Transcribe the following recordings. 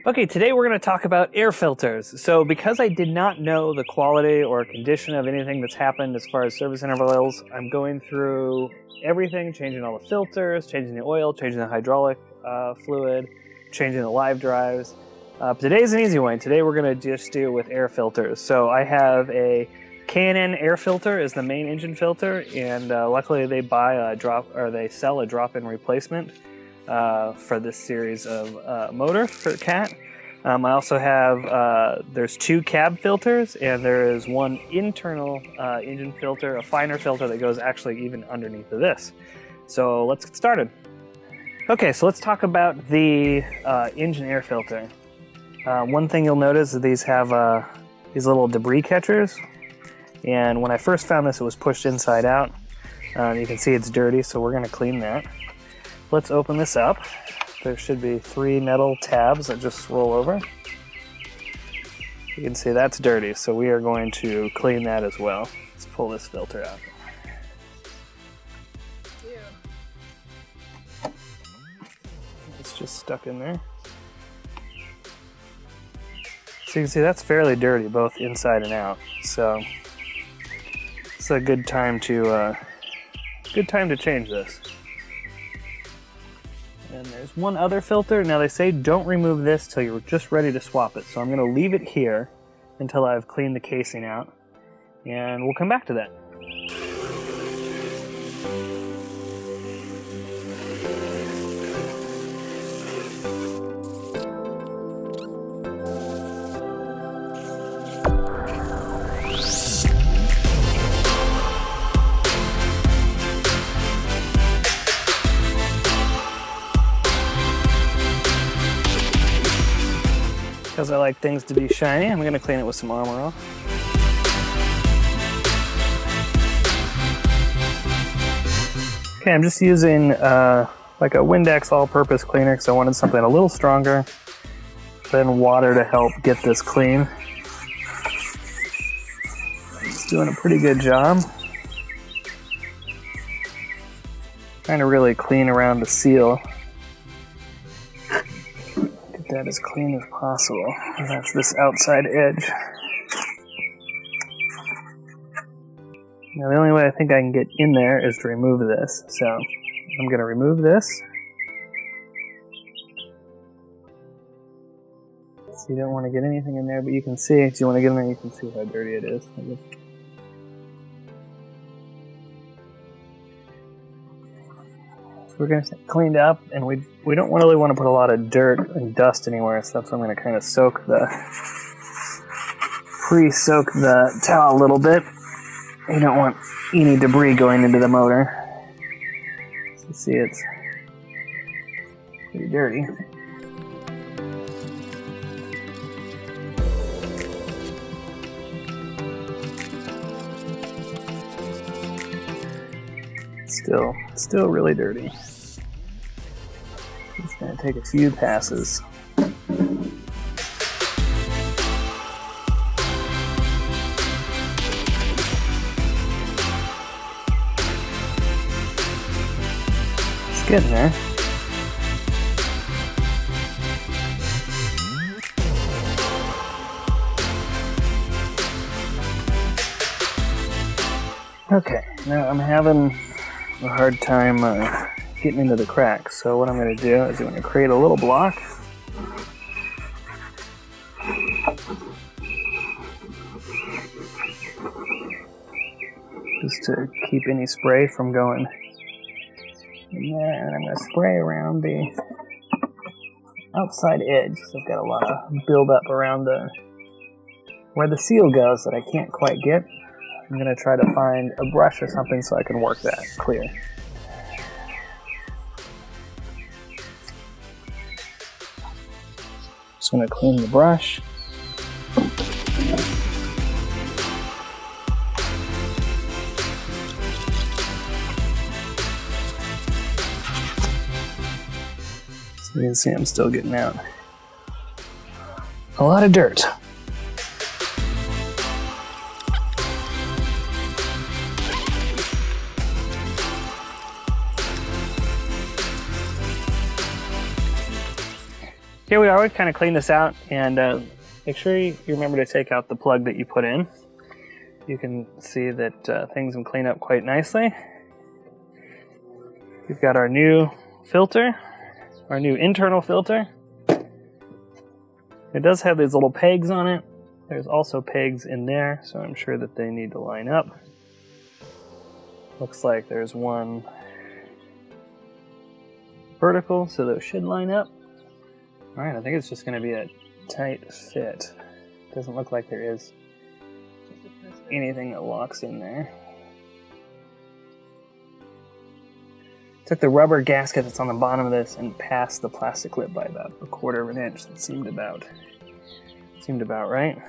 Okay, today we're going to talk about air filters. So because I did not know the quality or condition of anything that's happened as far as service intervals, I'm going through everything, changing all the filters, changing the oil, changing the hydraulic fluid, changing the live drives. Today's an easy one. Today we're going to just deal with air filters. So I have a K&N Air filter is the main engine filter, and luckily they they sell a drop-in replacement for this series of motor for CAT. I also have, there's two cab filters, and there is one internal engine filter, a finer filter that goes actually even underneath of this. So let's get started. Okay, so let's talk about the engine air filter. One thing you'll notice is these have these little debris catchers, and when I first found this, it was pushed inside out. You can see it's dirty, so we're going to clean that. Let's open this up. There should be 3 metal tabs that just roll over. You can see that's dirty, so we are going to clean that as well. Let's pull this filter out. Ew. It's just stuck in there. So you can see that's fairly dirty, both inside and out. So it's a good time to change this. And there's one other filter. Now they say don't remove this till you're just ready to swap it. So I'm going to leave it here until I've cleaned the casing out, and we'll come back to that. Because I like things to be shiny, I'm going to clean it with some Armor All. Okay, I'm just using like a Windex all-purpose cleaner because I wanted something a little stronger than water to help get this clean. It's doing a pretty good job. Trying to really clean around the seal. That as clean as possible. And that's this outside edge. Now the only way I think I can get in there is to remove this. So I'm going to remove this. So you don't want to get anything in there, but you can see, if you want to get in there, you can see how dirty it is. We're going to get cleaned up, and we don't really want to put a lot of dirt and dust anywhere, so that's why I'm going to kind of pre-soak the towel a little bit. You don't want any debris going into the motor. So you see it's pretty dirty. Still really dirty. It's going to take a few passes. It's getting there. Okay, now I'm having a hard time getting into the cracks. So what I'm going to do is I'm going to create a little block. Just to keep any spray from going in there. And I'm going to spray around the outside edge. So I've got a lot of buildup around where the seal goes that I can't quite get. I'm going to try to find a brush or something so I can work that clear. Just going to clean the brush. So you can see I'm still getting out a lot of dirt. Here we are, we've kind of cleaned this out, and make sure you remember to take out the plug that you put in. You can see that things can clean up quite nicely. We've got our new filter, our new internal filter. It does have these little pegs on it. There's also pegs in there, so I'm sure that they need to line up. Looks like there's one vertical, so those should line up. All right, I think it's just going to be a tight fit. Doesn't look like there is anything that locks in there. Took the rubber gasket that's on the bottom of this and passed the plastic lip by about 1/4 of an inch. That seemed about right.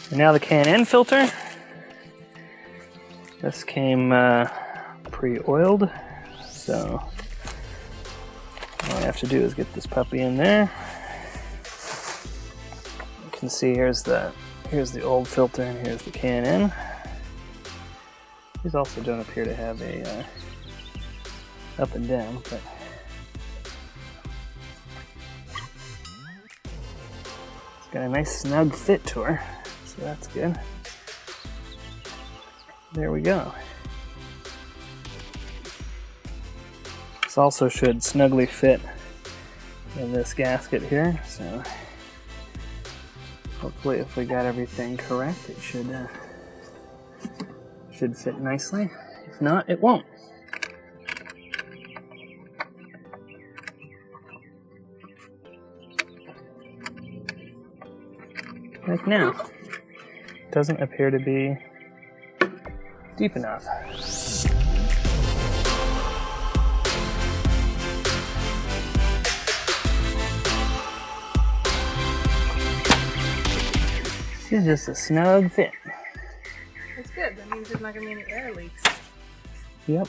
And now the K&N filter. This came pre-oiled, so all I have to do is get this puppy in there. You can see here's the old filter and here's the K&N. These also don't appear to have a up and down, but it's got a nice snug fit to her, so that's good. There we go. This also should snugly fit in this gasket here, so hopefully if we got everything correct, it should fit nicely. If not, it won't. Like now. Doesn't appear to be deep enough. This is just a snug fit. That's good. That means there's not going to be any air leaks. Yep.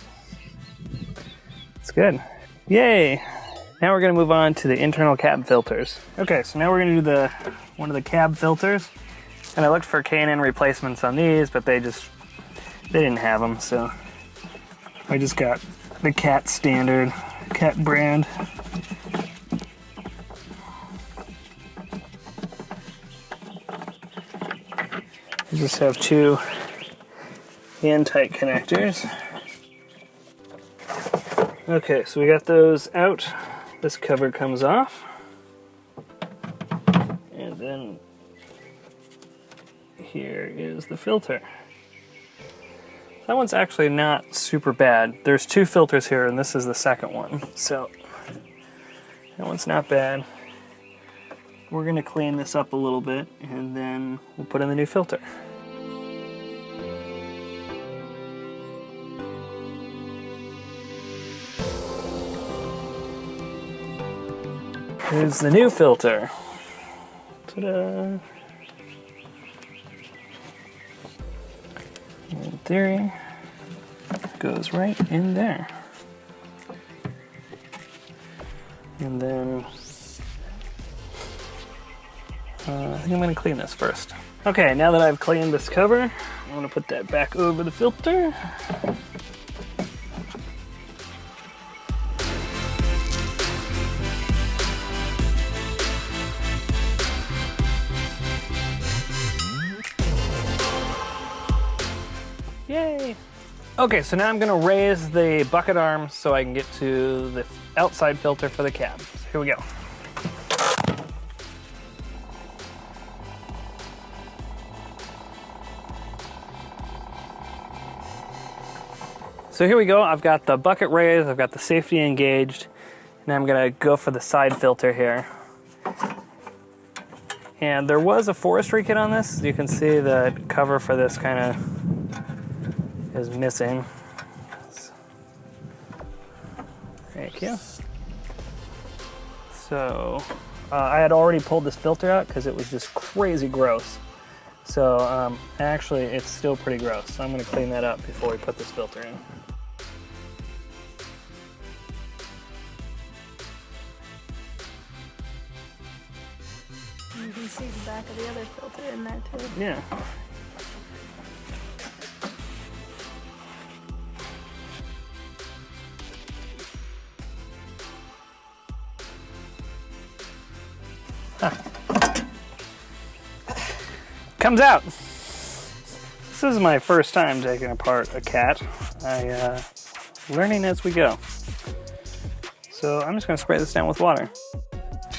It's good. Yay! Now we're going to move on to the internal cab filters. Okay, so now we're going to do one of the cab filters. And I looked for K&N replacements on these, but they didn't have them, so I just got the Cat standard, Cat brand. I just have 2 hand-tight connectors. Okay, so we got those out. This cover comes off. And then here is the filter. That one's actually not super bad. There's 2 filters here, and this is the second one. So that one's not bad. We're gonna clean this up a little bit, and then we'll put in the new filter. Here's the new filter. Ta-da! In theory, goes right in there. And then I think I'm going to clean this first. Okay, now that I've cleaned this cover, I'm going to put that back over the filter. Yay! Okay, so now I'm going to raise the bucket arm so I can get to the outside filter for the cab. So here we go. So here we go. I've got the bucket raised, I've got the safety engaged, and I'm going to go for the side filter here. And there was a forestry kit on this. You can see the cover for this kind of is missing. Thank you. So I had already pulled this filter out because it was just crazy gross. So actually it's still pretty gross. So I'm going to clean that up before we put this filter in. You can see the back of the other filter in there too. Yeah. Comes out. This is my first time taking apart a cat. Learning as we go. So I'm just gonna spray this down with water.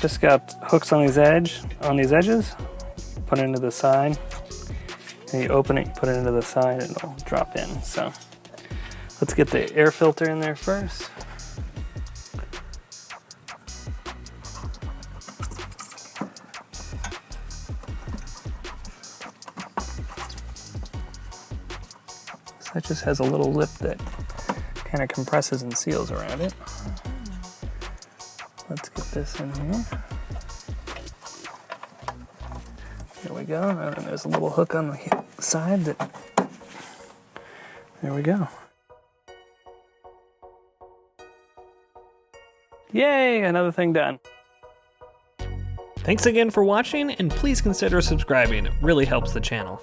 Just got hooks on these edges. Put it into the side. And you open it, you put it into the side, and it'll drop in. So let's get the air filter in there first. That just has a little lip that kind of compresses and seals around it. Let's get this in here. There we go. And then there's a little hook on the side that. There we go. Yay! Another thing done. Thanks again for watching, and please consider subscribing. It really helps the channel.